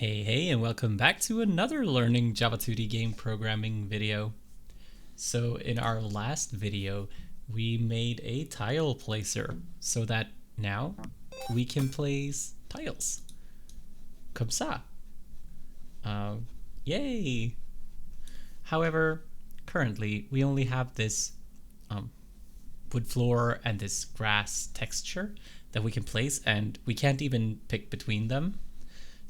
Hey, and welcome back to another Learning Java 2D Game Programming video. So in our last video, we made a tile placer so that now we can place tiles. Comme ça. Yay! However, currently we only have this wood floor and this grass texture that we can place, and we can't even pick between them.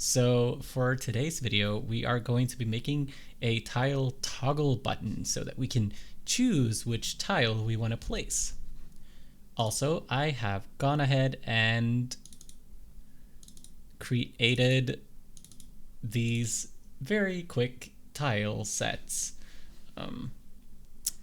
So for today's video, we are going to be making a tile toggle button so that we can choose which tile we want to place. Also, I have gone ahead and created these very quick tile sets.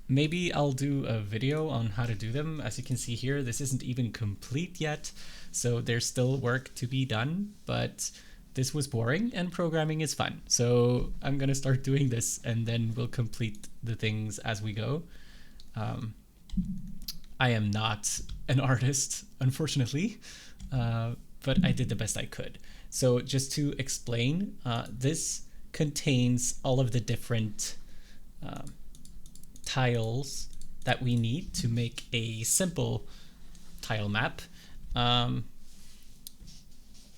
Maybe I'll do a video on how to do them. As you can see here, this isn't even complete yet, so there's still work to be done, but this was boring and programming is fun. So I'm gonna start doing this and then we'll complete the things as we go. I am not an artist, unfortunately, but I did the best I could. So just to explain, this contains all of the different tiles that we need to make a simple tile map.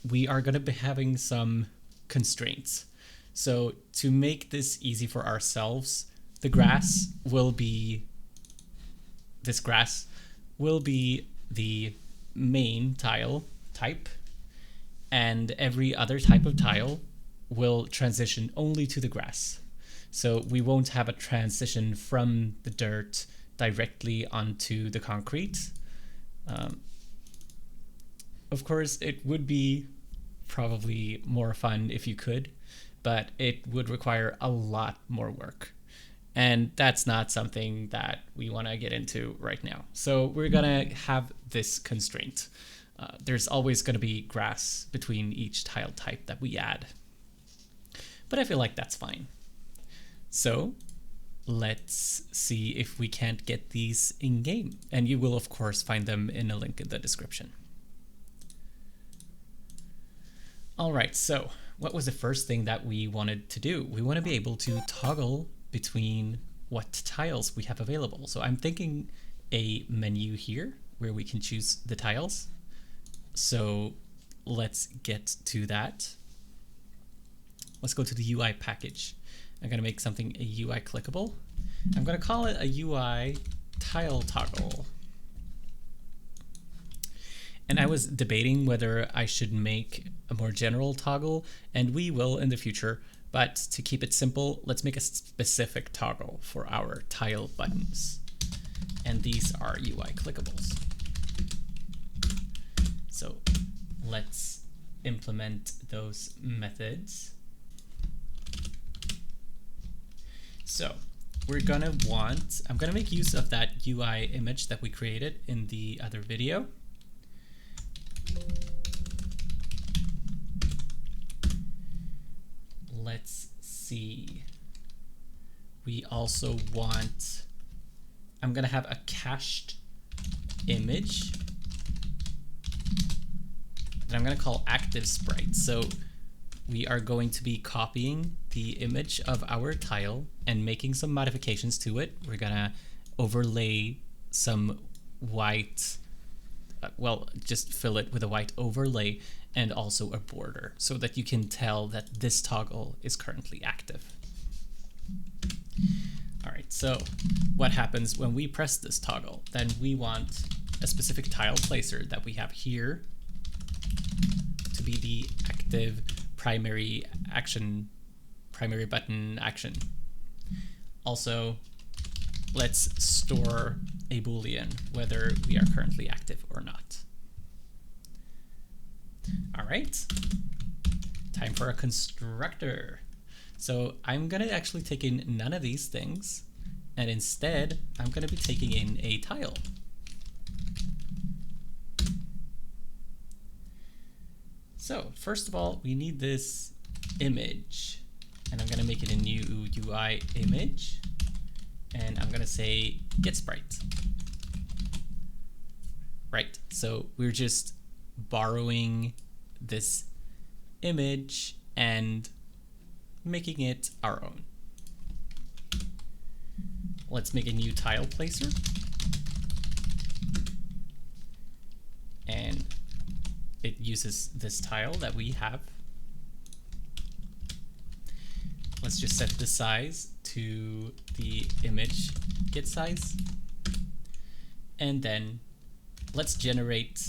We are going to be having some constraints. So to make this easy for ourselves, this grass will be the main tile type, and every other type of tile will transition only to the grass. So we won't have a transition from the dirt directly onto the concrete. Of course, it would be probably more fun if you could, but it would require a lot more work. And that's not something that we want to get into right now. So we're going to have this constraint. There's always going to be grass between each tile type that we add. But I feel like that's fine. So let's see if we can't get these in game. And you will, of course, find them in a link in the description. All right, so what was the first thing that we wanted to do? We want to be able to toggle between what tiles we have available. So I'm thinking a menu here where we can choose the tiles. So let's get to that. Let's go to the UI package. I'm going to make something a UI clickable. I'm going to call it a UI tile toggle. And I was debating whether I should make a more general toggle, and we will in the future, but to keep it simple, let's make a specific toggle for our tile buttons. And these are UI clickables. So let's implement those methods. So we're gonna want, I'm gonna make use of that UI image that we created in the other video. Let's see. We also want, I'm gonna have a cached image that I'm gonna call active sprite. So we are going to be copying the image of our tile and making some modifications to it. We're gonna overlay some white, just fill it with a white overlay and also a border so that you can tell that this toggle is currently active. All right, so what happens when we press this toggle? Then we want a specific tile placer that we have here to be the active primary button action. Also, let's store a Boolean, whether we are currently active or not. All right, time for a constructor. So I'm gonna actually take in none of these things, and instead I'm gonna be taking in a tile. So first of all, we need this image, and I'm gonna make it a new UI image, and I'm gonna say get sprite. Right, so we're just borrowing this image and making it our own. Let's make a new tile placer. And it uses this tile that we have. Let's just set the size to the image get size. And then let's generate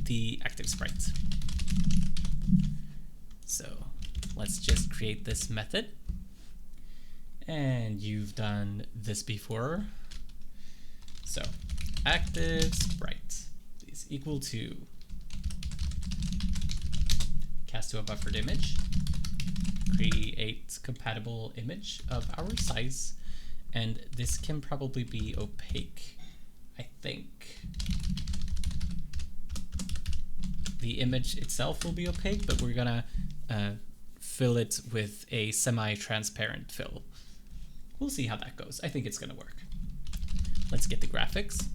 the active sprite. So let's just create this method. And you've done this before. So active sprite is equal to cast to a buffered image, create compatible image of our size, and this can probably be opaque. I think the image itself will be opaque, but we're gonna fill it with a semi-transparent fill. We'll see how that goes. I think it's gonna work. Let's get the graphics.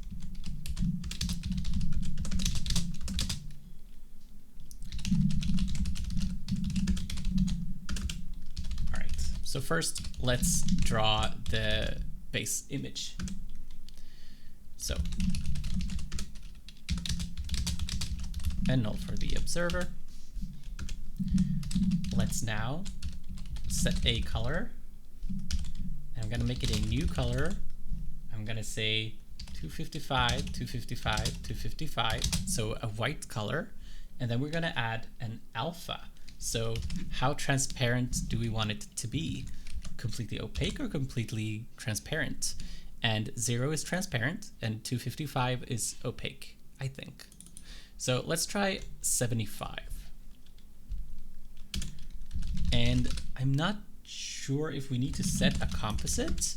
All right, so first let's draw the base image. So, and null for the observer. Let's now set a color. I'm gonna make it a new color. I'm gonna say 255, 255, 255, so a white color. And then we're gonna add an alpha. So how transparent do we want it to be? Completely opaque or completely transparent? And 0 is transparent and 255 is opaque, I think. So let's try 75. And I'm not sure if we need to set a composite,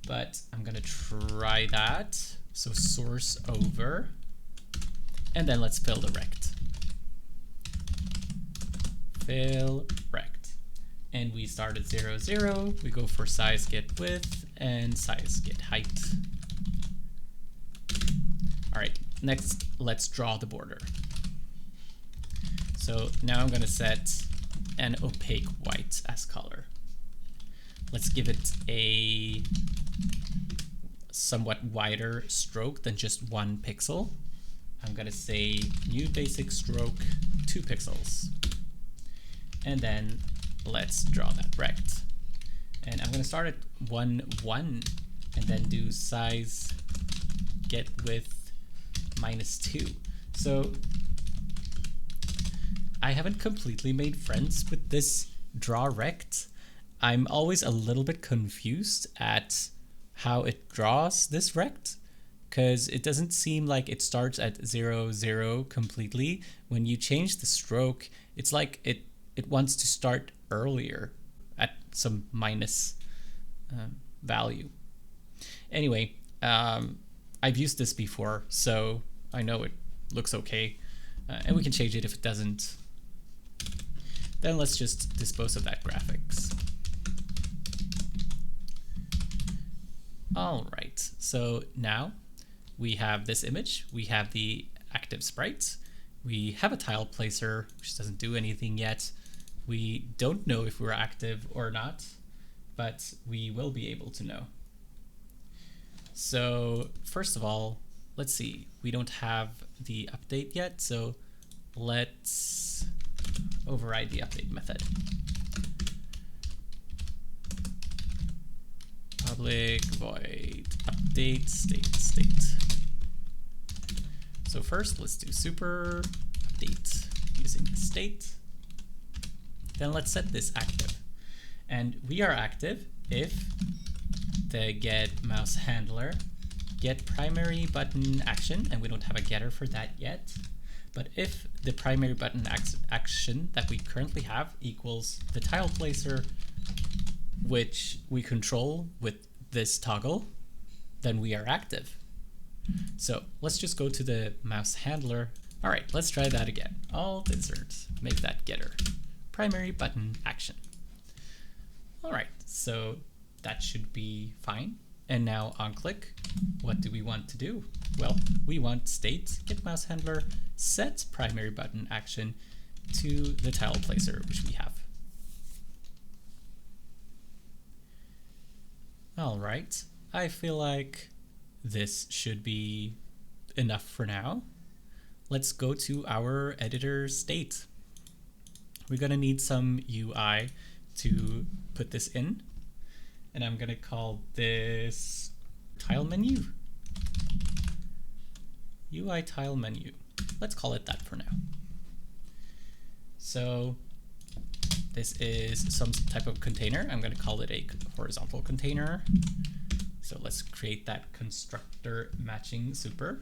but I'm gonna try that. So source over, and then let's fill the rect. Fill rect. And we start at 0, 0. We go for size get width and size get height. All right, next let's draw the border. So now I'm gonna set an opaque white as color. Let's give it a somewhat wider stroke than just 1 pixel. I'm gonna say new basic stroke 2 pixels. And then let's draw that rect. And I'm gonna start at 1, 1, and then do size get width -2. So I haven't completely made friends with this draw rect. I'm always a little bit confused at how it draws this rect, because it doesn't seem like it starts at 0, 0 completely. When you change the stroke, it's like it wants to start earlier at some minus value. Anyway, I've used this before, so I know it looks okay, and we can change it if it doesn't. Then let's just dispose of that graphics. All right, so now we have this image, we have the active sprites, we have a tile placer, which doesn't do anything yet. We don't know if we're active or not, but we will be able to know. So first of all, let's see, we don't have the update yet, so let's override the update method. Public void update state. So first let's do super update using state. Then let's set this active. And we are active if the get mouse handler get primary button action, and we don't have a getter for that yet. But if the primary button action that we currently have equals the tile placer, which we control with this toggle, then we are active. So let's just go to the mouse handler. All right, let's try that again. Alt insert, make that getter. Primary button action. All right, so that should be fine. And now on click, what do we want to do? Well, we want state get mouse handler set primary button action to the tile placer, which we have. All right, I feel like this should be enough for now. Let's go to our editor state. We're gonna need some UI to put this in, and I'm gonna call this tile menu. UI tile menu. Let's call it that for now. So this is some type of container. I'm going to call it a horizontal container. So let's create that constructor matching super.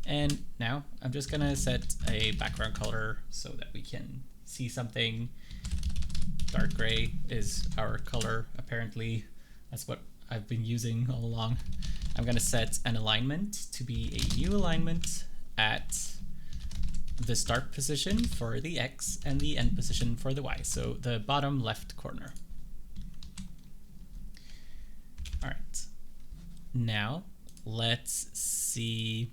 And now I'm just going to set a background color so that we can see something. Dark gray is our color, apparently. That's what I've been using all along. I'm going to set an alignment to be a new alignment at the start position for the X and the end position for the Y. So the bottom left corner. All right. Now let's see,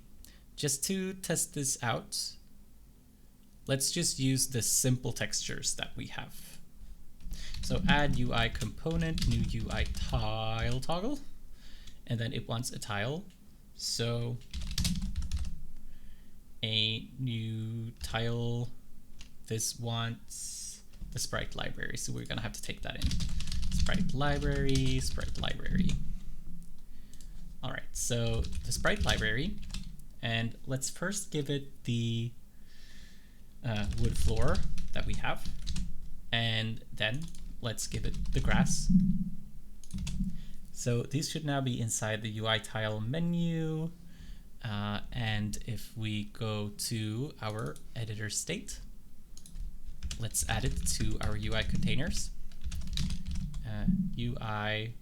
just to test this out, let's just use the simple textures that we have. So add UI component, new UI tile toggle, and then it wants a tile. So a new tile, this wants the sprite library. So we're gonna have to take that in. Sprite library, sprite library. All right, so the sprite library, and let's first give it the wood floor that we have, and then let's give it the grass. So these should now be inside the UI tile menu. And if we go to our editor state, let's add it to our UI containers. UI,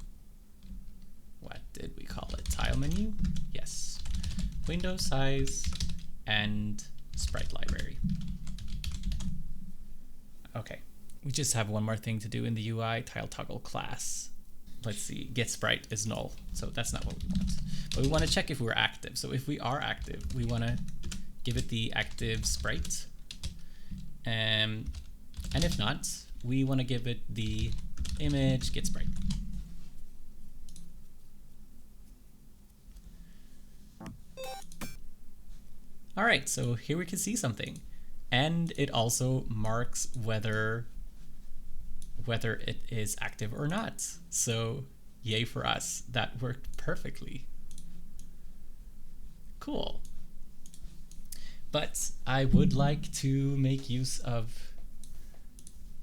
what did we call it? Tile menu? Yes. Window size and sprite library. Okay, we just have one more thing to do in the UI tile toggle class. Let's see, get sprite is null, so that's not what we want. But we want to check if we're active. So if we are active, we want to give it the active sprite. And if not, we want to give it the image get sprite. All right, so here we can see something. And it also marks whether it is active or not. So yay for us, that worked perfectly. Cool. But I would like to make use of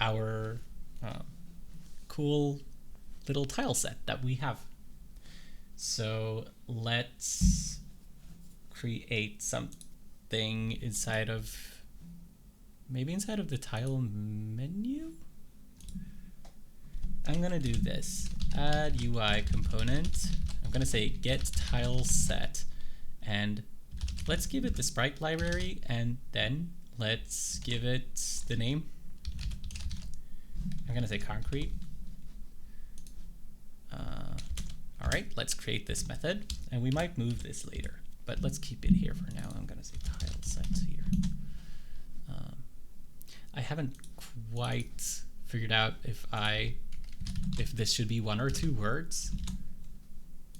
our cool little tile set that we have. So let's create something inside of, maybe inside of the tile menu? I'm gonna do this, add UI component. I'm gonna say get tile set, and let's give it the sprite library, and then let's give it the name. I'm gonna say concrete. All right, let's create this method, and we might move this later, but let's keep it here for now. I'm gonna say tile set here. I haven't quite figured out if this should be 1 or 2 words.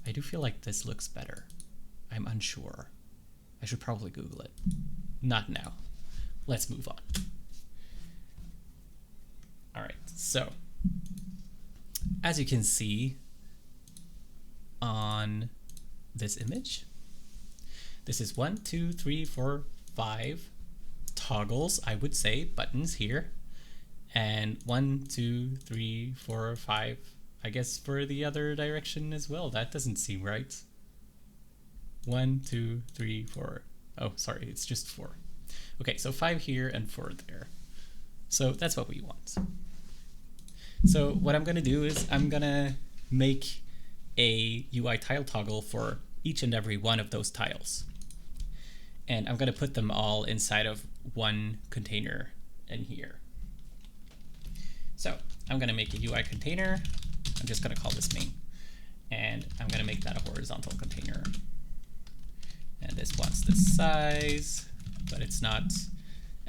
I do feel like this looks better. I'm unsure. I should probably Google it. Not now. Let's move on. All right, so as you can see on this image, this is 1, 2, 3, 4, 5 toggles, I would say, buttons here. And 1, 2, 3, 4, 5, I guess for the other direction as well. That doesn't seem right. 1, 2, 3, 4. Oh, sorry, it's just 4. Okay, so 5 here and 4 there. So that's what we want. So what I'm gonna do is I'm gonna make a UI tile toggle for each and every one of those tiles. And I'm gonna put them all inside of one container in here. So I'm gonna make a UI container. I'm just gonna call this main. And I'm gonna make that a horizontal container. And this wants the size, but it's not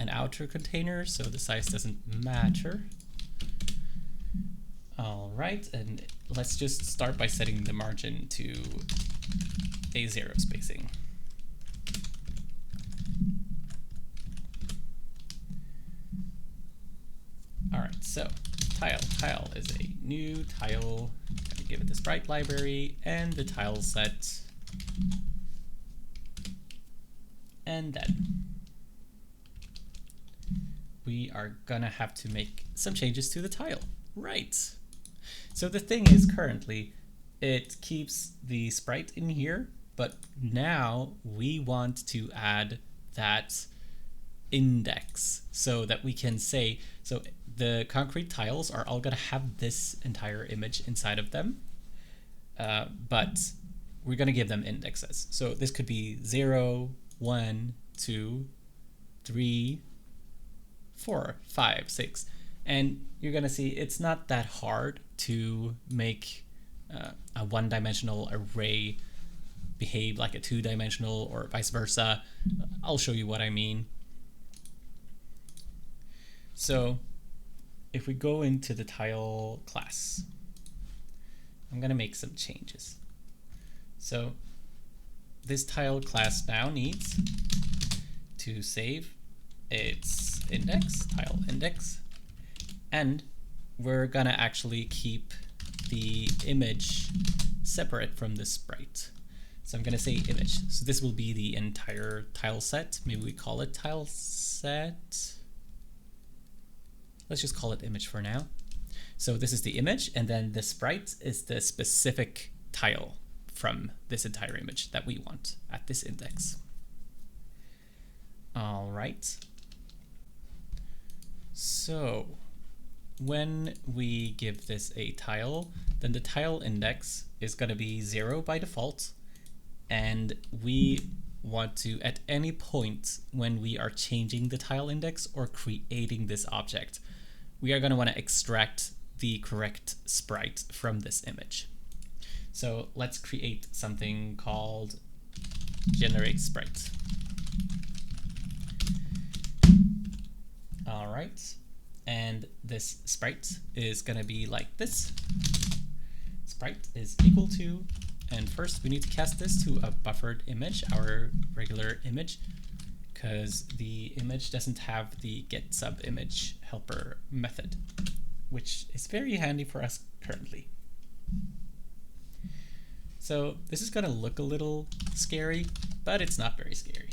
an outer container, so the size doesn't matter. All right, and let's just start by setting the margin to a 0 spacing. All right, so tile is a new tile. Gonna give it the sprite library and the tile set, and then we are gonna have to make some changes to the tile. Right. So the thing is, currently it keeps the sprite in here, but now we want to add that index so that we can say, so the concrete tiles are all going to have this entire image inside of them, but we're going to give them indexes. So this could be 0, 1, 2, 3, 4, 5, 6. And you're going to see it's not that hard to make a one-dimensional array behave like a two-dimensional or vice versa. I'll show you what I mean. So if we go into the tile class, I'm going to make some changes. So this tile class now needs to save its index, tile index, and we're going to actually keep the image separate from the sprite. So I'm going to say image. So this will be the entire tile set. Maybe we call it tile set. Let's just call it image for now. So this is the image, and then the sprite is the specific tile from this entire image that we want at this index. All right. So when we give this a tile, then the tile index is going to be 0 by default, and we want to, at any point when we are changing the tile index or creating this object, we are going to want to extract the correct sprite from this image. So let's create something called generate sprite. All right. And this sprite is going to be like this. Sprite is equal to, and first we need to cast this to a buffered image, our regular image, because the image doesn't have the get sub image helper method, which is very handy for us currently. So this is going to look a little scary, but it's not very scary.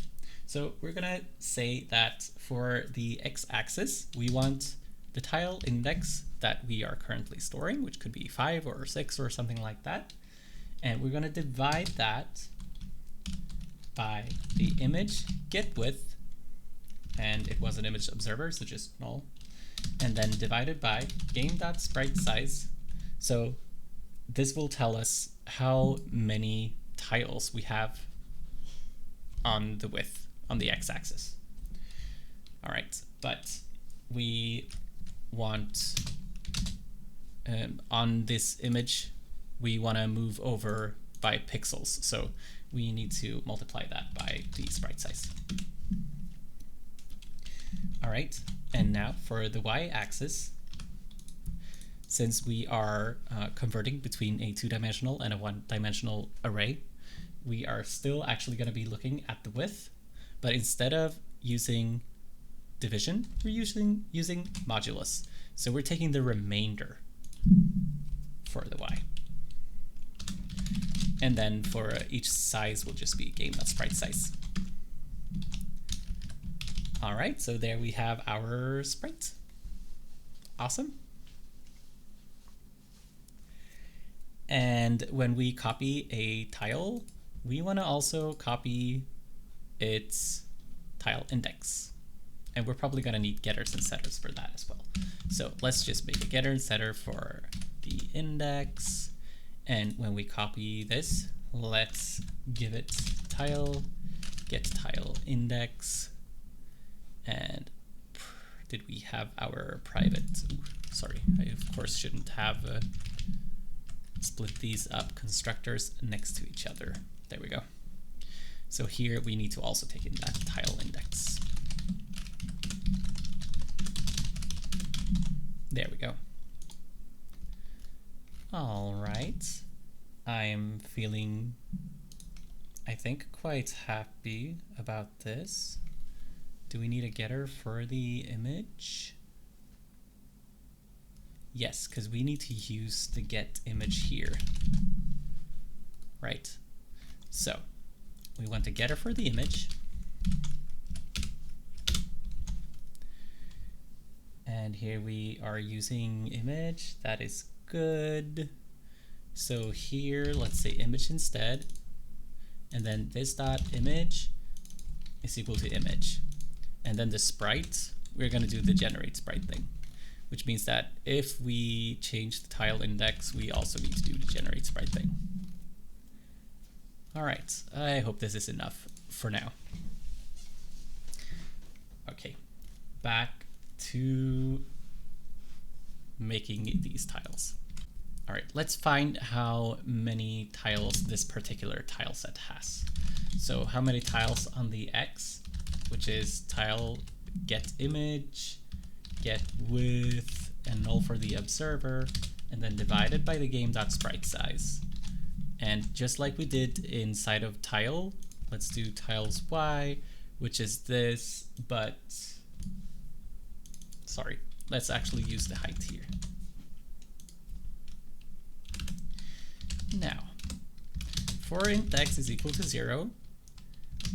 So we're going to say that for the x-axis, we want the tile index that we are currently storing, which could be 5 or 6 or something like that. And we're going to divide that by the image get width, and it was an image observer, so just null, and then divided by game.sprite size. So this will tell us how many tiles we have on the width, on the x-axis. All right, but we want, on this image, we want to move over by pixels. So we need to multiply that by the sprite size. All right, and now for the y-axis, since we are converting between a two-dimensional and a one-dimensional array, we are still actually going to be looking at the width, but instead of using division, we're using modulus. So we're taking the remainder for the y. And then for each size will just be game.sprite size. All right, so there we have our sprite. Awesome. And when we copy a tile, we want to also copy its tile index. And we're probably going to need getters and setters for that as well. So let's just make a getter and setter for the index. And when we copy this, let's give it tile, get tile index. And did we have our private? Ooh, sorry, I of course shouldn't have split these up constructors next to each other. There we go. So here we need to also take in that tile index. There we go. All right. I'm feeling, I think, quite happy about this. Do we need a getter for the image? Yes, because we need to use the get image here. Right. So we want a getter for the image. And here we are using image. That is good. So here, let's say image instead. And then this dot image is equal to image. And then the sprite, we're going to do the generate sprite thing, which means that if we change the tile index, we also need to do the generate sprite thing. All right, I hope this is enough for now. Okay, back to making these tiles. All right, let's find how many tiles this particular tile set has. So how many tiles on the X, which is tile get image, get width, and null for the observer, and then divided by the game.sprite size. And just like we did inside of tile, let's do tiles Y, which is this, but sorry, let's actually use the height here. Now, for int x is equal to 0,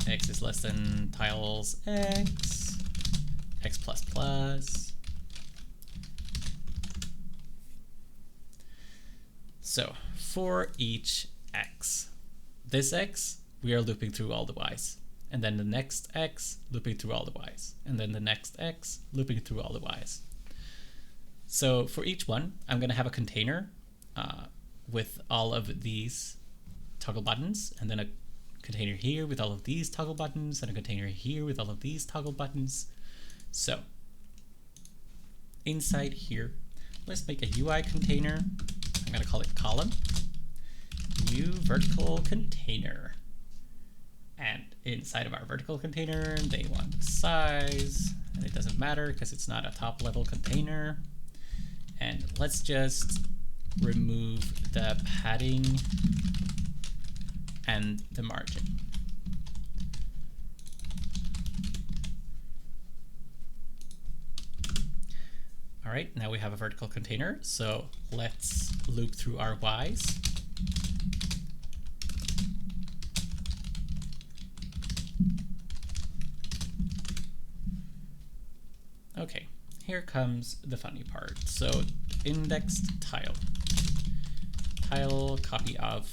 x is less than tiles x, x plus plus. So for each x, this x, we are looping through all the y's. And then the next x, looping through all the y's. And then the next x, looping through all the y's. So for each one, I'm going to have a container with all of these toggle buttons, and then a container here with all of these toggle buttons, and a container here with all of these toggle buttons. So inside here, let's make a UI container. I'm going to call it column, new vertical container. And inside of our vertical container, they want the size, and it doesn't matter because it's not a top level container. And let's just remove the padding and the margin. All right, now we have a vertical container. So let's loop through our y's. Okay, here comes the funny part. So indexed tile. Tile copy of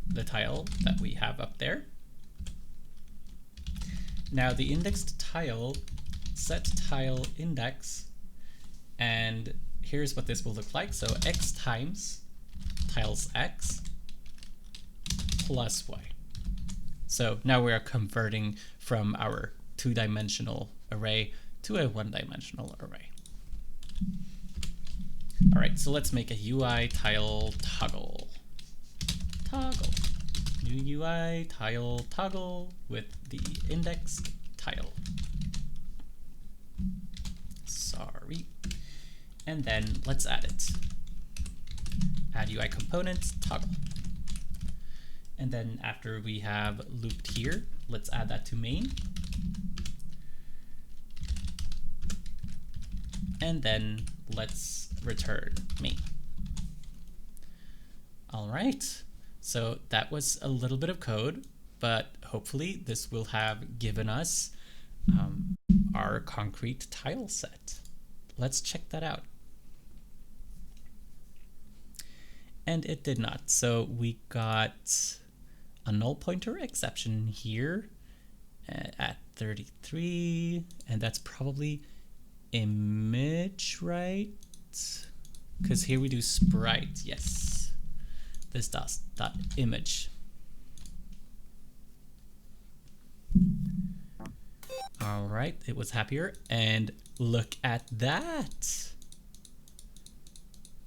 the tile that we have up there. Now the indexed tile, set tile index, and here's what this will look like. So x times tiles x plus y. So now we are converting from our two-dimensional array to a one-dimensional array. All right, so let's make a UI tile toggle. Toggle. New UI tile toggle with the indexed tile. Sorry. And then let's add it. Add UI components toggle. And then after we have looped here, let's add that to main. And then let's return main. All right, so that was a little bit of code, but hopefully this will have given us our concrete tile set. Let's check that out. And it did not. So we got a null pointer exception here at 33, and that's probably image, right? Because here we do sprite, yes. This dot image. All right, it was happier, and look at that.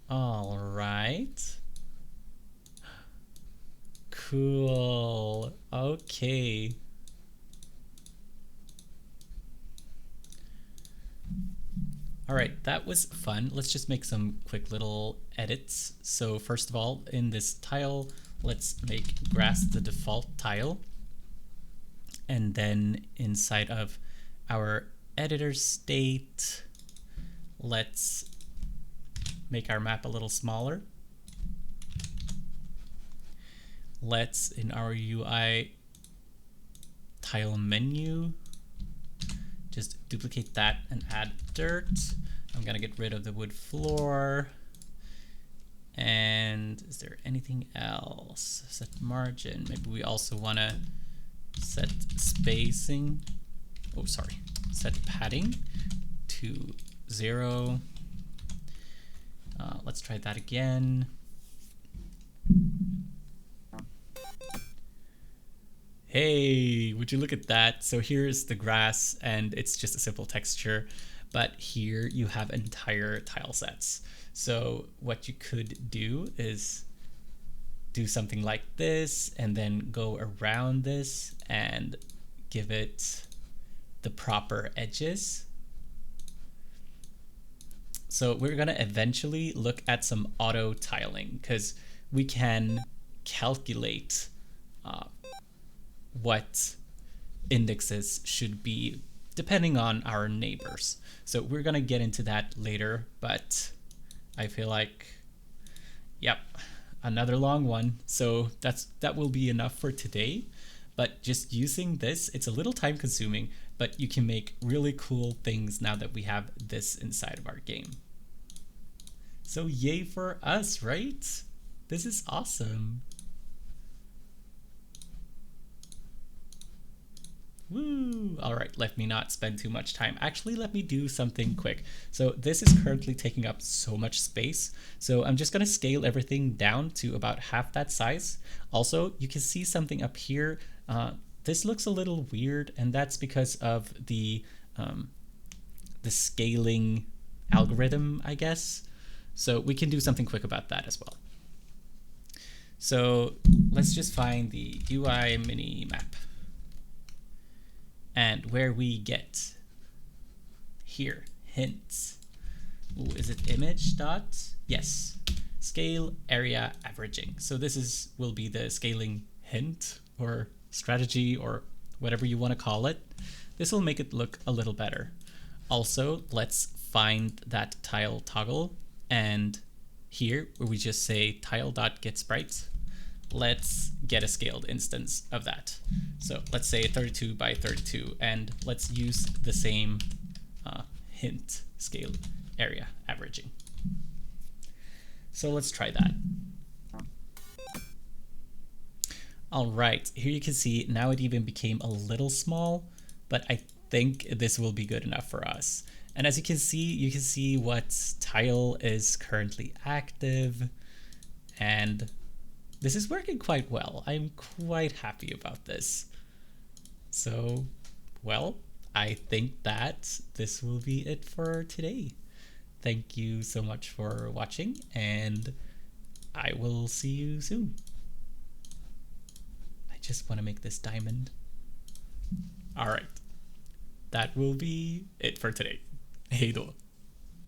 All right. Cool. Okay. All right, that was fun. Let's just make some quick little edits. So first of all, in this tile, let's make grass the default tile. And then inside of our editor state, let's make our map a little smaller. Let's, in our UI tile menu, just duplicate that and add dirt. I'm gonna get rid of the wood floor. And is there anything else? Set margin. Maybe we also wanna set spacing. Oh, sorry. Set padding to 0. Let's try that again. Hey, would you look at that? So here's the grass and it's just a simple texture, but here you have entire tile sets. So what you could do is do something like this and then go around this and give it the proper edges. So we're gonna eventually look at some auto tiling because we can calculate what indexes should be depending on our neighbors. So we're gonna get into that later, but I feel like, yep, another long one. So that will be enough for today. But just using this, it's a little time consuming, but you can make really cool things now that we have this inside of our game. So yay for us, right? This is awesome. Woo! All right, let me not spend too much time. Actually, let me do something quick. So this is currently taking up so much space. So I'm just gonna scale everything down to about half that size. Also, you can see something up here. This looks a little weird, and that's because of the scaling algorithm, I guess. So we can do something quick about that as well. So let's just find the UI mini map. And where we get here, hints. Ooh, is it image dot? Yes, scale area averaging. So this will be the scaling hint or strategy or whatever you want to call it. This will make it look a little better. Also, let's find that tile toggle, and here where we just say tile.getSprite, let's get a scaled instance of that. So let's say 32 by 32, and let's use the same hint scale area averaging. So let's try that. All right, here you can see now it even became a little small, but I think this will be good enough for us. And as you can see what tile is currently active, and this is working quite well. I'm quite happy about this. So, well, I think that this will be it for today. Thank you so much for watching, and I will see you soon. I just want to make this diamond. All right, that will be it for today. Hej då.